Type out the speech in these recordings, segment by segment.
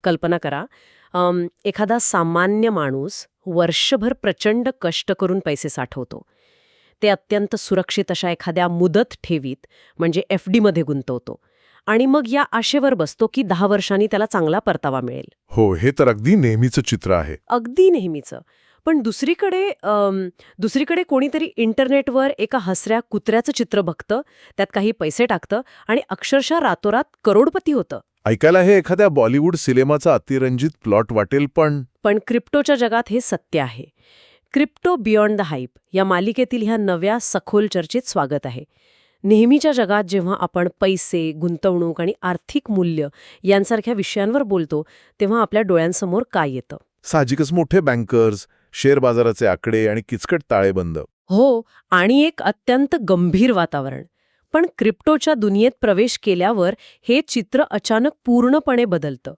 कल्पना करा, एखादा सामान्य माणूस वर्षभर प्रचंड कष्ट करून पैसे साठवतो. ते अत्यंत सुरक्षित अशा एखाद्या मुदत ठेवीत म्हणजे FD मध्ये गुंतवतो आणि मग या आशेवर बसतो की 10 वर्षांनी त्याला चांगला परतावा मिळेल. हो, हे तर अगदी नेहमीचं चित्र आहे. अगदी नेहमीचं. पण दुसरीकडे कोणीतरी इंटरनेटवर एका हसऱ्या कुत्र्याचं चित्र बघतं, त्यात काही पैसे टाकतं आणि अक्षरशः रातोरात करोडपती होतं. ऐकायला हे एखाद्या बॉलिवूड सिनेमाचा अतिरंजित प्लॉट वाटेल, पण क्रिप्टोच्या जगात हे सत्य आहे. क्रिप्टो बियॉन्ड द हाईप या मालिकेतील ह्या नव्या सखोल चर्चेत स्वागत आहे. नेहमीच्या जगात जेव्हा आपण पैसे, गुंतवणूक आणि आर्थिक मूल्य यांसारख्या विषयांवर बोलतो, तेव्हा आपल्या डोळ्यांसमोर काय येतं? साहजिकच मोठे बँकर्स, शेअर बाजाराचे आकडे आणि किचकट ताळेबंद. हो, आणि एक अत्यंत गंभीर वातावरण. पण क्रिप्टोच्या दुनियेत प्रवेश केल्यावर हे चित्र अचानक पूर्णपणे बदलतं.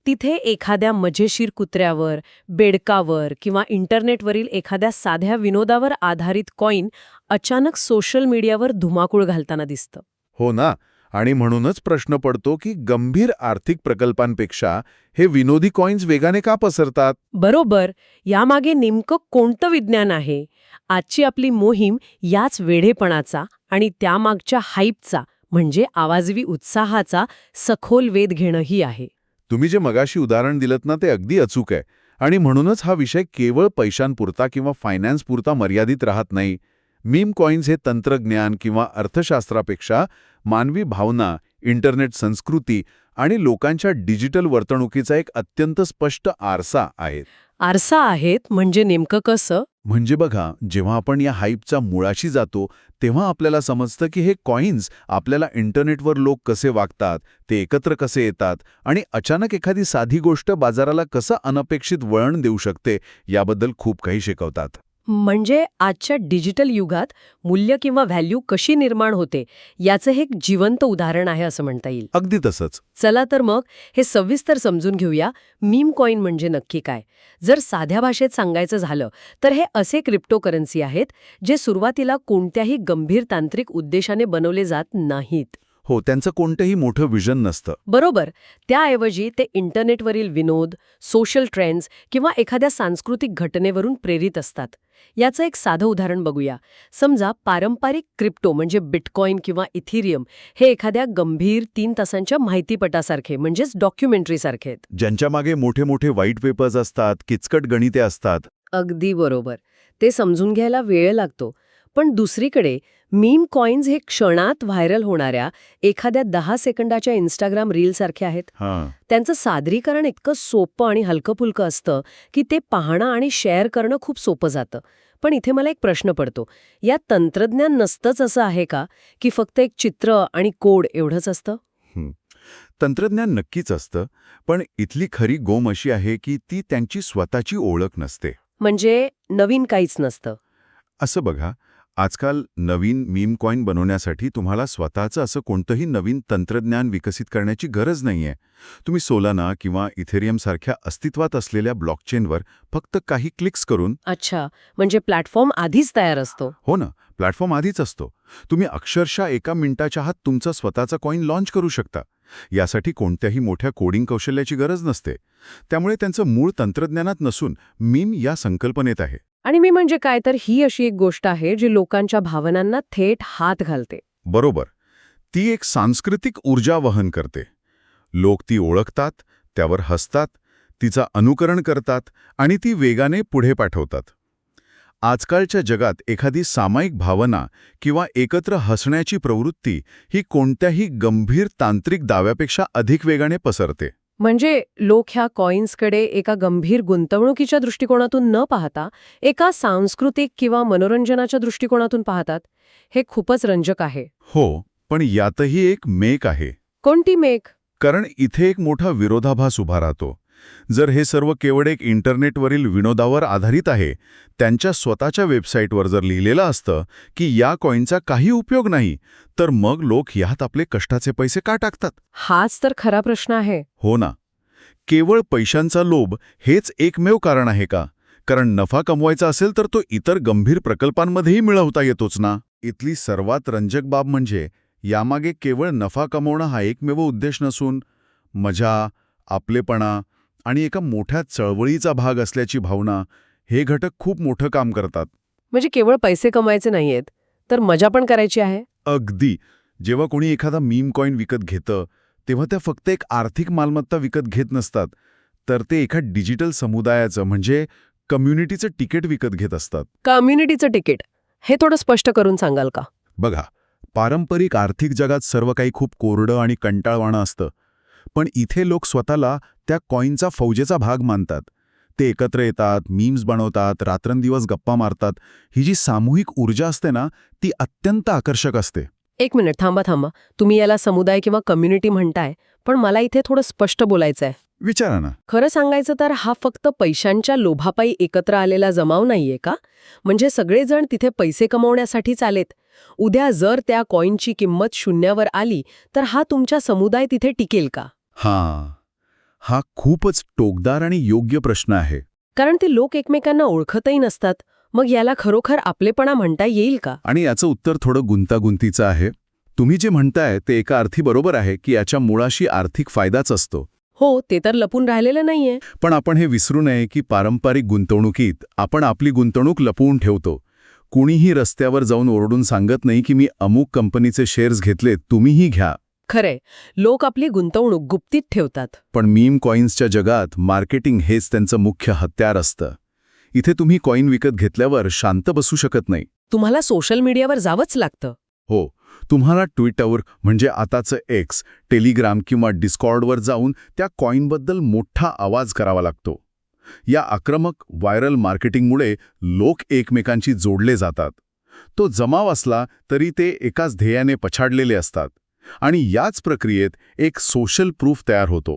तिथे एखाद्या मजेशीर कुत्र्यावर, बेडकावर किंवा इंटरनेटवरील एखाद्या साध्या विनोदावर आधारित कॉईन अचानक सोशल मीडियावर धुमाकूळ घालताना दिसतं. हो ना, आणि म्हणूनच प्रश्न पडतो की गंभीर आर्थिक प्रकल्पांपेक्षा हे विनोदी कॉईन्स वेगाने का पसरतात? बरोबर, यामागे नेमकं कोणतं विज्ञान आहे? आजची आपली मोहीम याच वेढेपणाचा आणि त्यामागच्या हाईपचा म्हणजे आवाजवी उत्साहाचा सखोल वेध घेणंही आहे. तुम्ही जे मगाशी उदाहरण दिलत ना, ते अगदी अचूक आहे. आणि म्हणूनच हा विषय केवळ पैशांपुरता किंवा फायनान्सपुरता मर्यादित राहत नाही. मीम कॉईन्स हे तंत्रज्ञान किंवा अर्थशास्त्रापेक्षा मानवी भावना, इंटरनेट संस्कृती आणि लोकांच्या डिजिटल वर्तणुकीचा एक अत्यंत स्पष्ट आरसा आहेत. आरसा आहेत म्हणजे नेमकं कसं? म्हणजे बघा, जेव्हा आपण या हाईपच्या मुळाशी जातो तेव्हा आपल्याला समजतं की हे कॉईन्स आपल्याला इंटरनेटवर लोक कसे वागतात, ते एकत्र कसे येतात आणि अचानक एखादी साधी गोष्ट बाजाराला कसं अनपेक्षित वळण देऊ शकते याबद्दल खूप काही शिकवतात. म्हणजे आजच्या डिजिटल युगात मूल्य किंवा व्हॅल्यू कशी निर्माण होते याचं हे एक जिवंत उदाहरण आहे असं म्हणता येईल. अगदी तसंच. चला तर मग हे सविस्तर समजून घेऊया. मीम कॉईन म्हणजे नक्की काय? जर साध्या भाषेत सांगायचं झालं तर हे असे क्रिप्टोकरन्सी आहेत जे सुरुवातीला कोणत्याही गंभीर तांत्रिक उद्देशाने बनवले जात नाहीत. हो, त्यांचं कोणतंही मोठं विजन नसतं. बरोबर. त्याऐवजी ते इंटरनेटवरील विनोद, सोशल ट्रेंड्स किंवा एखाद्या सांस्कृतिक घटनेवरून प्रेरित असतात. याचं एक साधं उदाहरण बघूया. समजा पारंपरिक क्रिप्टो म्हणजे बिटकॉइन किंवा इथिरियम हे एखाद्या गंभीर 3 तासांच्या माहितीपटासारखे म्हणजेच डॉक्युमेंटरीसारखे आहेत. ज्यांच्या मागे मोठे मोठे व्हाईट पेपर्स असतात, किचकट गणिते असतात. अगदी बरोबर. ते समजून घ्यायला वेळ लागतो. पण दुसरीकडे मीम कॉईन्स हे क्षणात व्हायरल होणाऱ्या एखाद्या 10 सेकंदाच्या इंस्टाग्राम रीलसारखे आहेत. त्यांचं सादरीकरण इतकं सोपं आणि हलकं-फुलकं असतं की ते पाहणं आणि शेअर करणं खूप सोपं जातं. पण इथे मला एक प्रश्न पडतो. या तंत्रज्ञान नसतंच असं आहे का, की फक्त एक चित्र आणि कोड एवढंच असतं? तंत्रज्ञान नक्कीच असतं, पण इथली खरी गोम अशी आहे की ती त्यांची स्वतःची ओळख नसते. म्हणजे नवीन काहीच नसतं. असं बघा, आजकाल नवीन मीम कॉईन बनवण्यासाठी तुम्हाला स्वतःचं असं कोणतंही नवीन तंत्रज्ञान विकसित करण्याची गरज नाहीये. तुम्ही सोलाना किंवा इथेरियम सारख्या अस्तित्वात असलेल्या ब्लॉकचेनवर फक्त काही क्लिक्स करून. अच्छा, म्हणजे प्लॅटफॉर्म आधीच तयार असतो. हो ना, प्लॅटफॉर्म आधीच असतो. तुम्ही अक्षरशः 1 मिनिटाच्या आत तुमचा स्वतःचा कॉईन लॉन्च करू शकता. यासाठी कोणत्याही मोठ्या कोडिंग कौशल्याची गरज नसते. त्यामुळे त्यांचं मूळ तंत्रज्ञानात नसून मीम या संकल्पनेत आहे. आणि मी म्हणजे काय तर ही अशी एक गोष्ट आहे जी लोकांच्या भावनांना थेट हात घालते. बरोबर. ती एक सांस्कृतिक ऊर्जा वहन करते. लोक ती ओळखतात, त्यावर हसतात, तिचं अनुकरण करतात आणि ती वेगाने पुढे पाठवतात. आजकालच्या जगात एखादी सामायिक भावना किंवा एकत्र हसण्याची प्रवृत्ती ही कोणत्याही गंभीर तांत्रिक दाव्यापेक्षा अधिक वेगाने पसरते. म्हणजे लोक ह्या कॉईन्सकडे एका गंभीर गुंतवणुकीच्या दृष्टिकोनातून न पाहता एका सांस्कृतिक किंवा मनोरंजनाच्या दृष्टिकोनातून पाहतात. हे खूपच रंजक आहे. हो, पण यातही एक मेक आहे. कोणती मेक? कारण इथे एक मोठा विरोधाभास उभा राहतो. जर हे सर्व केवळ एक इंटरनेटवरील विनोदावर आधारित आहे, त्यांच्या स्वतःच्या वेबसाईटवर जर लिहिलेलं असतं की या कॉईनचा काही उपयोग नाही, तर मग लोक ह्यात आपले कष्टाचे पैसे का टाकतात? हाच तर खरा प्रश्न आहे. हो ना. केवळ पैशांचा लोभ हेच एकमेव कारण आहे का? कारण नफा कमवायचा असेल तर तो इतर गंभीर प्रकल्पांमध्येही मिळवता येतोच ना. इथली सर्वात रंजक बाब म्हणजे यामागे केवळ नफा कमवणं हा एकमेव उद्देश नसून मजा, आपलेपणा आणि एका मोठ्या चळवळीचा भाग असल्याची भावना हे घटक खूप मोठं काम करतात. म्हणजे केवळ पैसे कमायचे नाहीयेत, तर मजा पण करायची आहे. अगदी. जेव्हा कोणी एखादा मीम कॉईन विकत घेतं, तेव्हा त्या फक्त एक आर्थिक मालमत्ता विकत घेत नसतात, तर ते एका डिजिटल समुदायाचं म्हणजे कम्युनिटीचं तिकीट विकत घेत असतात. कम्युनिटीचं तिकीट हे थोडं स्पष्ट करून सांगाल का? बघा, पारंपरिक आर्थिक जगात सर्व काही खूप कोरडं आणि कंटाळवाणं असतं. पण इथे लोक स्वतःला त्या कॉईनचा फौजेचा भाग मानतात. ते एकत्र येतात, मीम्स बनवतात, रात्रंदिवस गप्पा मारतात. ही जी सामूहिक ऊर्जा असते ना, ती अत्यंत आकर्षक असते. एक मिनिट थांबा. तुम्ही याला समुदाय किंवा कम्युनिटी म्हणताय, पण मला इथे थोडं स्पष्ट बोलायचं आहे. विचारा ना. खरं सांगायचं तर हा फक्त पैशांच्या लोभापायी एकत्र आलेला जमाव नाहीये का? म्हणजे सगळेजण तिथे पैसे कमवण्यासाठीच आलेत. उद्या जर त्या कॉईनची किंमत शून्यावर आली, तर हा तुमचा समुदाय तिथे टिकेल का? हा खूपच टोकदार आणि योग्य प्रश्न आहे. कारण ते लोक एकमेकांना ओळखतही नसतात. मग याला खरोखर आपलेपणा म्हणता येईल का? आणि याचं उत्तर थोडं गुंतागुंतीचं आहे. तुम्ही जे म्हणताय ते एका अर्थी बरोबर आहे की याच्या मुळाशी आर्थिक फायदाच असतो. हो, ते तर लपून राहिलेलं नाहीये. पण आपण हे विसरू नये की पारंपरिक गुंतवणुकीत आपण आपली गुंतवणूक लपवून ठेवतो. कुणीही रस्त्यावर जाऊन ओरडून सांगत नाही की मी अमुक कंपनीचे शेअर्स घेतले, तुम्हीही घ्या. खरंय, लोक आपली गुंतवणूक गुप्तीत ठेवतात. पण मीम कॉईन्सच्या जगात मार्केटिंग हेच त्यांचं मुख्य हत्यार असतं. इथे तुम्ही कॉईन विकत घेतल्यावर शांत बसू शकत नाही. तुम्हाला सोशल मीडियावर जावंच लागतं. हो, तुम्हाला ट्विटरवर म्हणजे आताचं एक्स, टेलिग्राम किंवा डिस्कॉर्डवर जाऊन त्या कॉईनबद्दल मोठा आवाज करावा लागतो. या आक्रमक व्हायरल मार्केटिंगमुळे लोक एकमेकांशी जोडले जातात. तो जमाव असला तरी ते एकाच ध्येयाने पछाडलेले असतात. आणि याच प्रक्रियेत एक सोशल प्रूफ तयार होतो.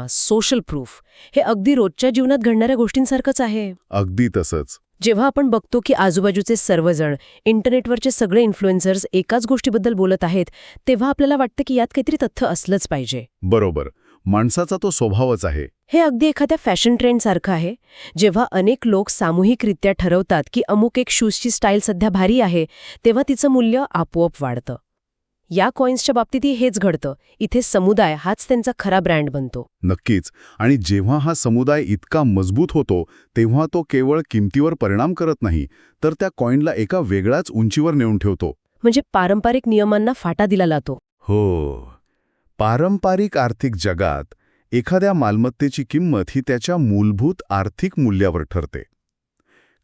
सोशल प्रूफ हे अगदी रोजच्या जीवनात घडणाऱ्या गोष्टींसारखंच आहे. अगदी तसंच. जेव्हा आपण बघतो की आजूबाजूचे सर्वजण, इंटरनेटवरचे सगळे इन्फ्लुएन्सर्स एकाच गोष्टीबद्दल बोलत आहेत, तेव्हा आपल्याला वाटतं की यात काहीतरी तथ्य असलंच पाहिजे. बरोबर. माणसाचा तो स्वभावच आहे. हे अगदी एखाद्या फॅशन ट्रेंडसारखं आहे. जेव्हा अनेक लोक सामूहिकरित्या ठरवतात की अमुक एक शूजची स्टाईल सध्या भारी आहे, तेव्हा तिचं मूल्य आपोआप वाढतं. या कॉईन्सच्या बाबतीतही हेच घडतं. इथे समुदाय हाच त्यांचा खरा ब्रँड बनतो. नक्कीच. आणि जेव्हा हा समुदाय इतका मजबूत होतो, तेव्हा तो केवळ किमतीवर परिणाम करत नाही, तर त्या कॉईनला एका वेगळ्याच उंचीवर नेऊन ठेवतो. म्हणजे पारंपरिक नियमांना फाटा दिला जातो. हो. पारंपरिक आर्थिक जगात एखाद्या मालमत्तेची किंमत ही त्याच्या मूलभूत आर्थिक मूल्यावर ठरते.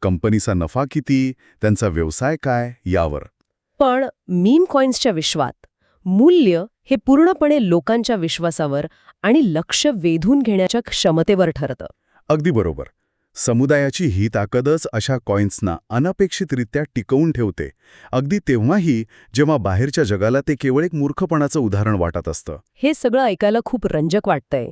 कंपनीचा नफा किती, त्यांचा व्यवसाय काय यावर. पण मीम कॉईन्सच्या विश्वात मूल्य हे पूर्णपणे लोकांच्या विश्वासावर आणि लक्ष वेधून घेण्याच्या क्षमतेवर ठरतं. अगदी बरोबर. समुदायाची ही ताकदच अशा कॉईन्सना अनपेक्षितरित्या टिकवून ठेवते. अगदी तेव्हाही जेव्हा बाहेरच्या जगाला ते केवळ एक मूर्खपणाचं उदाहरण वाटत असतं. हे सगळं ऐकायला खूप रंजक वाटतंय.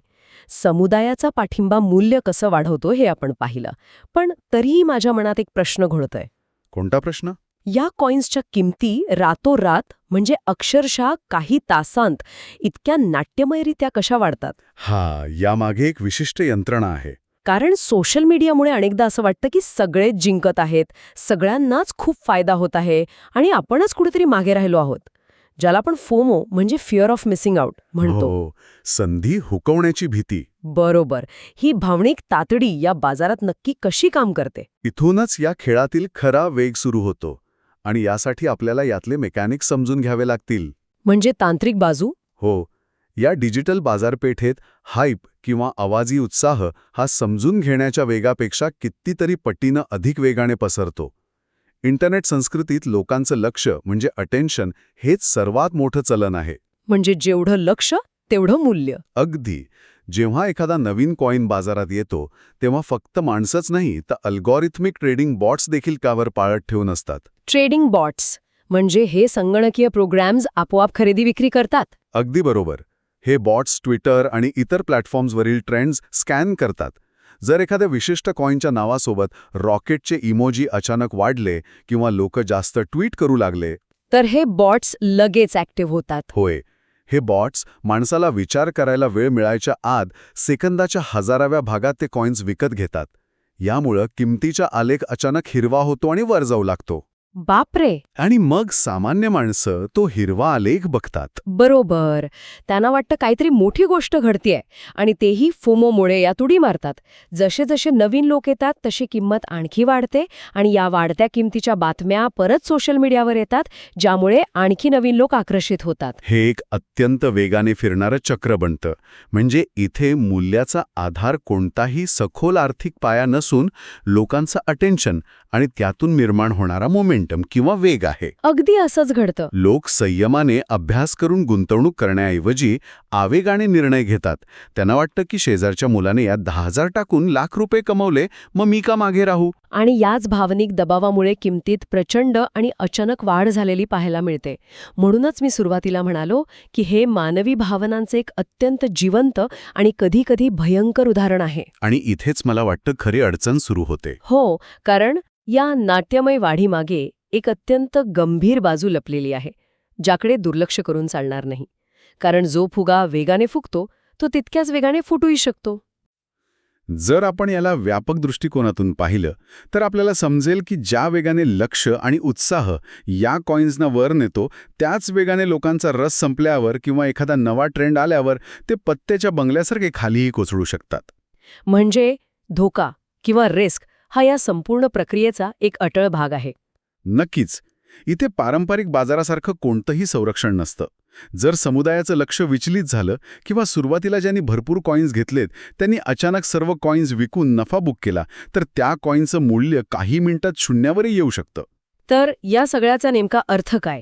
समुदायाचा पाठिंबा मूल्य कसं वाढवतो हे आपण पाहिलं. पण तरीही माझ्या मनात एक प्रश्न घोळतोय. कोणता प्रश्न? या कॉईन्सच्या किमती रातोरात म्हणजे अक्षरशः काही तासांत इतक्या नाट्यमयरित्या कशा वाढतात? यामागे एक विशिष्ट यंत्रणा आहे. कारण सोशल मीडियामुळे अनेकदा असं वाटतं की सगळेच जिंकत आहेत, सगळ्यांनाच खूप फायदा होत आहे आणि आपणच कुठेतरी मागे राहिलो आहोत. ज्याला आपण फोमो म्हणजे फिअर ऑफ मिसिंग आउट म्हणतो. हो, संधी हुकवण्याची भीती. बरोबर. ही भावनिक तातडी या बाजारात नक्की कशी काम करते? इथूनच या खेळातील खरा वेग सुरू होतो. आणि यासाठी आपल्याला यातले मेकॅनिक्स समजून घ्यावे लागतील. म्हणजे तांत्रिक बाजू? हो. या डिजिटल बाजारपेठेत हाईप किंवा आवाजी उत्साह हा समजून घेण्याच्या वेगापेक्षा कितीतरी पटीनं अधिक वेगाने पसरतो. इंटरनेट संस्कृतीत लोकांचं लक्ष म्हणजे अटेन्शन हेच सर्वात मोठं चलन आहे. म्हणजे जेवढं लक्ष तेवढं मूल्य. अगदी. जेव्हा एखादा नवीन कॉईन बाजारात येतो, तेव्हा फक्त माणसंच नाही तर अल्गॉरिथमिक ट्रेडिंग बॉट्स देखील कावर पाळत ठेवून असतात. ट्रेडिंग बॉट्स म्हणजे हे संगणकीय प्रोग्रॅम्स आपोआप खरेदी विक्री करतात? अगदी बरोबर. हे बॉट्स ट्विटर आणि इतर प्लॅटफॉर्म्सवरील ट्रेंड्स स्कॅन करतात. जर एखाद्या विशिष्ट कॉईनच्या नावासोबत रॉकेटचे इमोजी अचानक वाढले किंवा लोक जास्त ट्विट करू लागले, तर हे बॉट्स लगेच ॲक्टिव्ह होतात. होय. हे बॉट्स माणसाला विचार करायला वेळ मिळायच्या आत सेकंदाच्या 1000व्या भागात ते कॉईन्स विकत घेतात. यामुळं किमतीचा आलेख अचानक हिरवा होतो आणि वर जाऊ लागतो. बापरे. आणि मग सामान्य माणसं तो हिरवा आलेख बघतात. बरोबर. त्यांना वाटतं काहीतरी मोठी गोष्ट घडतेय आणि तेही फोमोमुळे यात उडी मारतात. जसे जसे नवीन लोक येतात तशी किंमत आणखी वाढते आणि या वाढत्या किमतीच्या बातम्या परत सोशल मीडियावर येतात, ज्यामुळे आणखी नवीन लोक आकर्षित होतात. हे एक अत्यंत वेगाने फिरणारं चक्र बनतं. म्हणजे इथे मूल्याचा आधार कोणताही सखोल आर्थिक पाया नसून लोकांचं अटेन्शन आणि त्यातून निर्माण होणारा मोमेंटम किंवा वेग आहे. अगदी असंच घडतं. लोक संयमाने अभ्यास करून गुंतवणूक करण्याऐवजी आवेगाने निर्णय घेतात. त्यांना वाटतं की शेजारच्या मुलाने यात 10,000 टाकून लाख रुपये कमवले, मग मी का मागे राहू. आणि याच भावनिक दबावामुळे किमतीत प्रचंड आणि अचानक वाढ झालेली पाहायला मिळते. म्हणूनच मी सुरुवातीला म्हणालो की हे मानवी भावनांचे एक अत्यंत जिवंत आणि कधीकधी भयंकर उदाहरण आहे. आणि इथेच मला वाटतं खरी अडचण सुरू होते. हो, कारण या नाट्यमय वाढीमागे एक अत्यंत गंभीर बाजू लपलेली आहे, ज्याकडे दुर्लक्ष करून चालणार नाही. कारण जो फुगा वेगाने फुगतो तो तितक्याच वेगाने फुटूही शकतो. जर आपण याला व्यापक दृष्टिकोनातून पाहिलं तर आपल्याला समजेल की ज्या वेगाने लक्ष आणि उत्साह या कॉइन्सना वर नेतो, त्याच वेगाने लोकांचा रस संपल्यावर किंवा एखादा नवा ट्रेंड आल्यावर ते पत्त्याच्या बंगल्यासारखे खालीही कोसळू शकतात. म्हणजे धोका किंवा रिस्क हा या संपूर्ण प्रक्रियेचा एक अटळ भाग आहे. नक्कीच. इथे पारंपरिक बाजारासारखं कोणतंही संरक्षण नसतं. जर समुदायाचं लक्ष विचलित झालं किंवा सुरुवातीला ज्यांनी भरपूर कॉइन्स घेतलेत त्यांनी अचानक सर्व कॉइन्स विकून नफा बुक केला, तर त्या कॉइन्सचं मूल्य काही मिनिटात शून्यावरही येऊ शकतं. तर या सगळ्याचा नेमका अर्थ काय?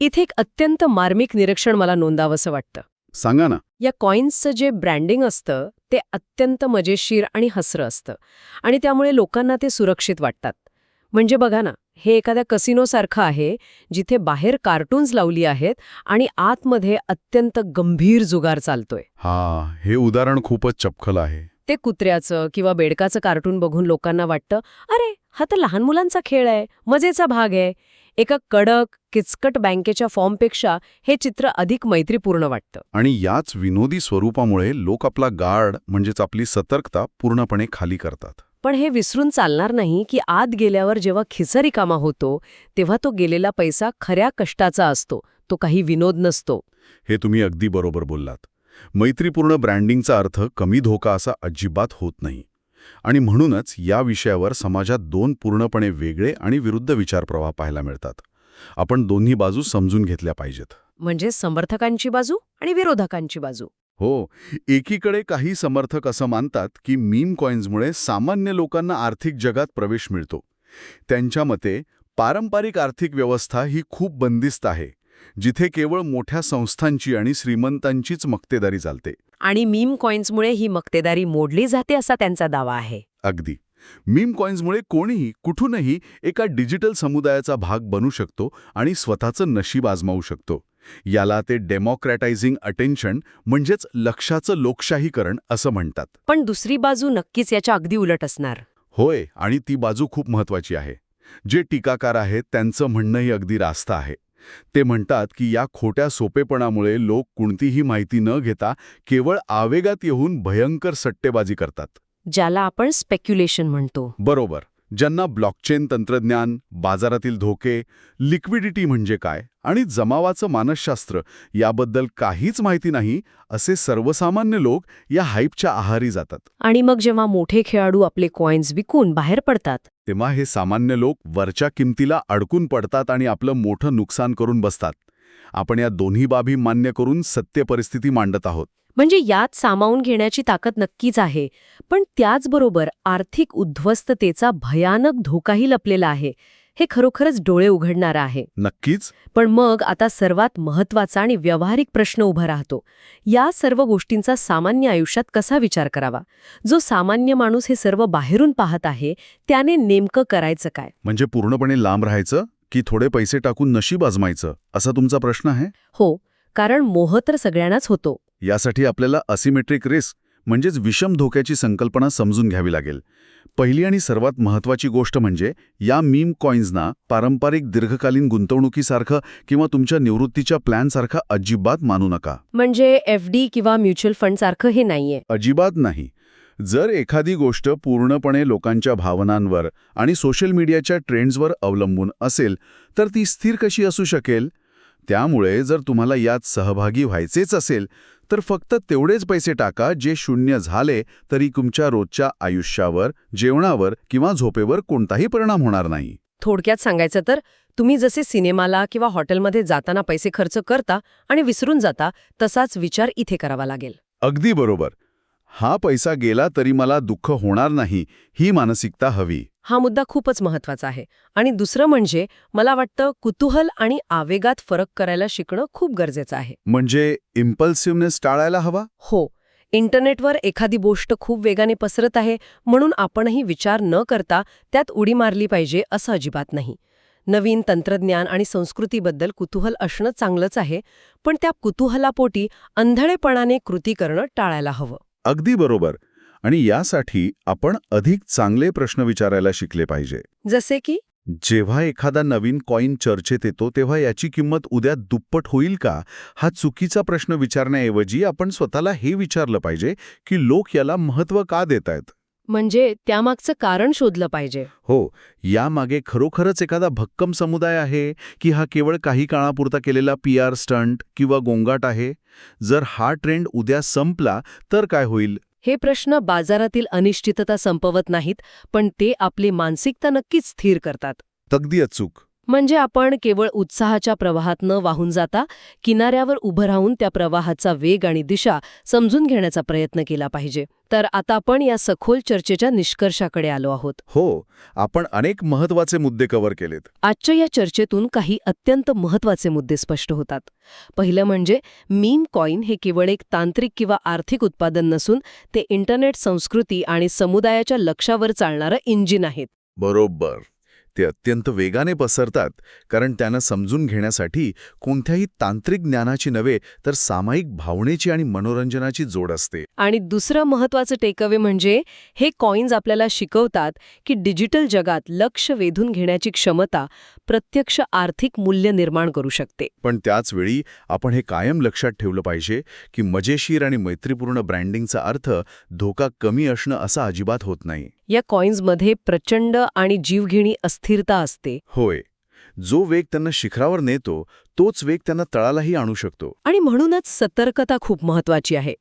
इथे एक अत्यंत मार्मिक निरीक्षण मला नोंदावंसं वाटतं. सांगा ना. या कॉइन्सचं जे ब्रँडिंग असतं ते अत्यंत मजेशीर आणि हसरं असतं आणि त्यामुळे लोकांना ते सुरक्षित वाटतात. म्हणजे बघा ना, हे एखाद्या कसिनोसारखं आहे जिथे बाहेर कार्टून्स लावली आहेत आणि आतमध्ये अत्यंत गंभीर जुगार चालतोय. हे उदाहरण खूपच चपखल आहे. ते कुत्र्याचं किंवा बेडकाचं कार्टून बघून लोकांना वाटतं, अरे हा तर लहान मुलांचा खेळ आहे, मजेचा भाग आहे. एका कडक किचकट बँकेच्या फॉर्मपेक्षा हे चित्र अधिक मैत्रीपूर्ण वाटतं. आणि याच विनोदी स्वरूपामुळे लोक आपला गार्ड म्हणजेच आपली सतर्कता पूर्णपणे खाली करतात. पण हे विसरून चालणार नाही की आत गेल्यावर जेव्हा खिसा रिकामा होतो तेव्हा तो गेलेला पैसा खऱ्या कष्टाचा असतो, तो काही विनोद नसतो. हे तुम्ही अगदी बरोबर बोललात. मैत्रीपूर्ण ब्रँडिंगचा अर्थ कमी धोका असा अजिबात होत नाही. आणि म्हणूनच या विषयावर समाजात दोन पूर्णपणे वेगळे आणि विरुद्ध विचारप्रवाह पाहायला मिळतात. आपण दोन्ही बाजू समजून घेतल्या पाहिजेत. म्हणजे समर्थकांची बाजू आणि विरोधकांची बाजू. हो, एकीकडे काही समर्थक असं मानतात की मीम कॉइन्समुळे सामान्य लोकांना आर्थिक जगात प्रवेश मिळतो. त्यांच्या मते पारंपरिक आर्थिक व्यवस्था ही खूप बंदिस्त आहे, जिथे केवळ मोठ्या संस्थांची आणि श्रीमंतांचीच मक्तेदारी चालते. आणि मीम कॉइन्समुळे ही मक्तेदारी मोडली जाते असा त्यांचा दावा आहे. अगदी. मीम कॉइन्समुळे कोणीही कुठूनही एका डिजिटल समुदायाचा भाग बनू शकतो आणि स्वतःचं नशीब आजमावू शकतो. याला ते डेमोक्रॅटायझिंग अटेन्शन म्हणजेच लक्षाचं लोकशाहीकरण असं म्हणतात. पण दुसरी बाजू नक्कीच याच्या अगदी उलट असणार. होय, आणि ती बाजू खूप महत्वाची आहे. जे टीकाकार आहेत त्यांचं म्हणणंही अगदी रास्त आहे. ते म्हणतात की या खोट्या सोपेपणामुळे लोक कोणतीही माहिती न घेता केवळ आवेगात येऊन भयंकर सट्टेबाजी करतात, ज्याला आपण स्पेक्युलेशन म्हणतो. बरोबर. ज्यांना ब्लॉकचेन तंत्रज्ञान, बाजारातील धोके, लिक्विडिटी म्हणजे काय आणि जमावाचं मानसशास्त्र याबद्दल काहीच माहिती नाही, असे सर्वसामान्य लोक या हाईपच्या आहारी जातात. आणि मग जेव्हा मोठे खेळाडू आपले कॉइन्स विकून बाहेर पडतात तेव्हा हे सामान्य लोक वरच्या किमतीला अडकून पडतात आणि आपलं मोठं नुकसान करून बसतात. आपण या दोन्ही बाबी मान्य करून सत्य परिस्थिती मांडत आहोत. म्हणजे यात सामावून घेण्याची ताकद नक्कीच आहे, पण त्याचबरोबर आर्थिक उद्ध्वस्ततेचा भयानक धोकाही लपलेला आहे. हे खरोखरच डोळे उघडणारं आहे. नक्कीच. पण मग आता सर्वात महत्त्वाचा आणि व्यावहारिक प्रश्न उभा राहतो. या सर्व गोष्टींचा सामान्य आयुष्यात कसा विचार करावा? जो सामान्य माणूस हे सर्व बाहेरून पाहत आहे, त्याने नेमकं करायचं काय? म्हणजे पूर्णपणे लांब राहायचं की थोडे पैसे टाकून नशीब आजमायचं, असा तुमचा प्रश्न आहे? हो, कारण मोह तर सगळ्यांनाच होतो. यासाठी आपल्याला असिमेट्रिक रिस्क म्हणजेच विषम धोक्याची संकल्पना समजून घ्यावी लागेल. पहिली आणि सर्वात महत्त्वाची गोष्ट म्हणजे या मीम कॉइन्सना पारंपरिक दीर्घकालीन गुंतवणुकीसारखं किंवा तुमच्या निवृत्तीच्या प्लॅनसारखं अजिबात मानू नका. म्हणजे FD किंवा म्युच्युअल फंड सारखं हे नाहीये. अजिबात नाही. जर एखादी गोष्ट पूर्णपणे लोकांच्या भावनांवर आणि सोशल मीडियाच्या ट्रेंड्सवर अवलंबून असेल तर ती स्थिर कशी असू शकेल? त्यामुळे जर तुम्हाला यात सहभागी व्हायचेच असेल तर फक्त तेवढेच पैसे टाका जे शून्य झाले तरी तुमच्या रोजच्या आयुष्यावर, जेवणावर किंवा झोपेवर कोणताही परिणाम होणार नाही. थोडक्यात सांगायचं तर तुम्ही जसे सिनेमाला किंवा हॉटेलमध्ये जाताना पैसे खर्च करता आणि विसरून जाता तसाच विचार इथे करावा लागेल. अगदी बरोबर. हा पैसा गेला तरी मला दुःख होणार नाही, ही मानसिकता हवी. हा मुद्दा खूपच महत्वाचा आहे. आणि दुसरं म्हणजे मला वाटतं कुतूहल आणि आवेगात फरक करायला शिकणं खूप गरजेचं आहे. म्हणजे इम्पल्सिव्हनेस टाळायला हवा? हो. इंटरनेटवर एखादी गोष्ट खूप वेगाने पसरत आहे म्हणून आपणही विचार न करता त्यात उडी मारली पाहिजे असं अजिबात नाही. नवीन तंत्रज्ञान आणि संस्कृतीबद्दल कुतूहल असणं चांगलंच आहे, पण त्या कुतूहलापोटी अंधळेपणाने कृती करणं टाळायला हवं. अगदी बरोबर. आणि यासाठी आपण अधिक चांगले प्रश्न विचारायला शिकले पाहिजे. जसे की जेव्हा एखादा नवीन कॉईन चर्चेत येतो तेव्हा याची किंमत उद्या दुप्पट होईल का? हा चुकीचा प्रश्न विचारण्याऐवजी आपण स्वतःला हे विचारलं पाहिजे की लोक याला महत्त्व का देत आहेत. म्हणजे त्यामागचं कारण शोधलं पाहिजे. हो, यामागे खरोखरच एखादा भक्कम समुदाय आहे की हा केवळ काही काळापुरता केलेला PR स्टंट किंवा गोंगाट आहे? जर हा ट्रेंड उद्या संपला तर काय होईल? हे प्रश्न बाजारातील अनिश्चितता संपवत नाहीत, पण ते आपली मानसिकता नक्कीच स्थिर करतात. अगदी अचूक. म्हणजे आपण केवळ उत्साहाच्या प्रवाहात न वाहून जाता किनाऱ्यावर उभं राहून त्या प्रवाहाचा वेग आणि दिशा समजून घेण्याचा प्रयत्न केला पाहिजे. तर आता आपण या सखोल चर्चेच्या निष्कर्षाकडे आलो आहोत. हो, आपण अनेक महत्त्वाचे मुद्दे कव्हर केलेत. आजच्या या चर्चेतून काही अत्यंत महत्त्वाचे मुद्दे स्पष्ट होतात. पहिलं म्हणजे मीम कॉईन हे केवळ एक तांत्रिक किंवा आर्थिक उत्पादन नसून ते इंटरनेट संस्कृती आणि समुदायाच्या लक्ष्यावर चालणारं इंजिन आहेत. बरोबर. ते अत्यंत वेगाने पसरतात कारण त्यांना समजून घेण्यासाठी कोणत्याही तांत्रिक ज्ञानाची नव्हे तर सामायिक भावनेची आणि मनोरंजनाची जोड असते. आणि दुसरं महत्त्वाचं टेकअवे म्हणजे हे कॉईन्स आपल्याला शिकवतात की डिजिटल जगात लक्ष वेधून घेण्याची क्षमता प्रत्यक्ष आर्थिक मूल्य निर्माण करू शकते. पण त्याच वेळी आपण हे कायम लक्षात ठेवलं पाहिजे की मजेशीर आणि मैत्रीपूर्ण ब्रँडिंगचा अर्थ धोका कमी असणं असा अजिबात होत नाही. या कॉईन्समध्ये प्रचंड आणि जीवघेणी अस्थिरता असते. होय, जो वेग त्यांना शिखरावर नेतो तोच वेग त्यांना तळालाही आणू शकतो. आणि म्हणूनच सतर्कता खूप महत्वाची आहे.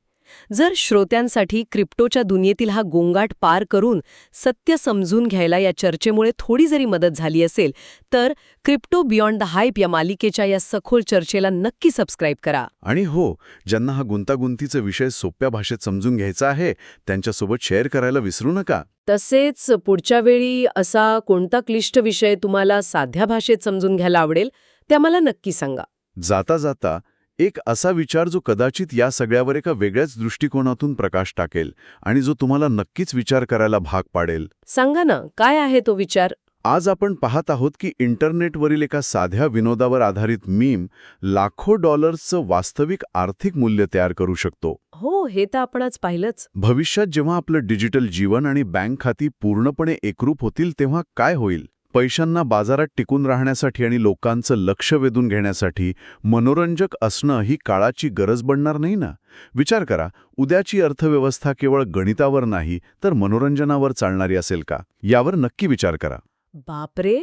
जर श्रोत्यांसाठी क्रिप्टोच्या दुनियेतील हा गोंगाट पार करून सत्य समजून घ्यायला या चर्चेमुळे थोडी जरी मदत झाली असेल तर क्रिप्टो बियॉन्ड द हाईप या मालिकेच्या या सखोल चर्चेला नक्की सबस्क्राईब करा. आणि हो, ज्यांना हा गुंतागुंतीचा विषय सोप्या भाषेत समजून घ्यायचा आहे त्यांच्यासोबत शेअर करायला विसरू नका. तसेच पुढच्या वेळी असा कोणता क्लिष्ट विषय तुम्हाला साध्या भाषेत समजून घ्यायला आवडेल ते आम्हाला नक्की सांगा. जाता जाता एक असा विचार जो कदाचित या सगळ्यावर एका वेगळ्याच दृष्टिकोनातून प्रकाश टाकेल आणि जो तुम्हाला नक्कीच विचार करायला भाग पाडेल. सांगा ना, काय आहे तो विचार? आज आपण पाहत आहोत की इंटरनेटवरील एका साध्या विनोदावर आधारित मीम लाखो डॉलर्सचं वास्तविक आर्थिक मूल्य तयार करू शकतो. हो, हे तर आपण आज पाहिलंच. भविष्यात जेव्हा आपलं डिजिटल जीवन आणि बँक खाती पूर्णपणे एकरूप होतील तेव्हा काय होईल? पैशांना बाजारात टिकून राहण्यासाठी आणि लोकांचं लक्ष वेधून घेण्यासाठी मनोरंजक असणं ही काळाची गरज बनणार नाही ना? विचार करा, उद्याची अर्थव्यवस्था केवळ गणितावर नाही तर मनोरंजनावर चालणारी असेल का? यावर नक्की विचार करा. बापरे,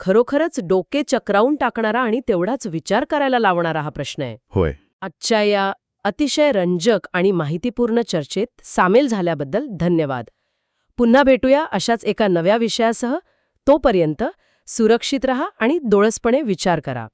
खरोखरच डोके चक्रावून टाकणारा आणि तेवढाच विचार करायला लावणारा हा प्रश्न आहे. होय. आजच्या या अतिशय रंजक आणि माहितीपूर्ण चर्चेत सामील झाल्याबद्दल धन्यवाद. पुन्हा भेटूया अशाच एका नव्या विषयासह. तोपर्यंत सुरक्षित रहा आणि डोळसपणे विचार करा.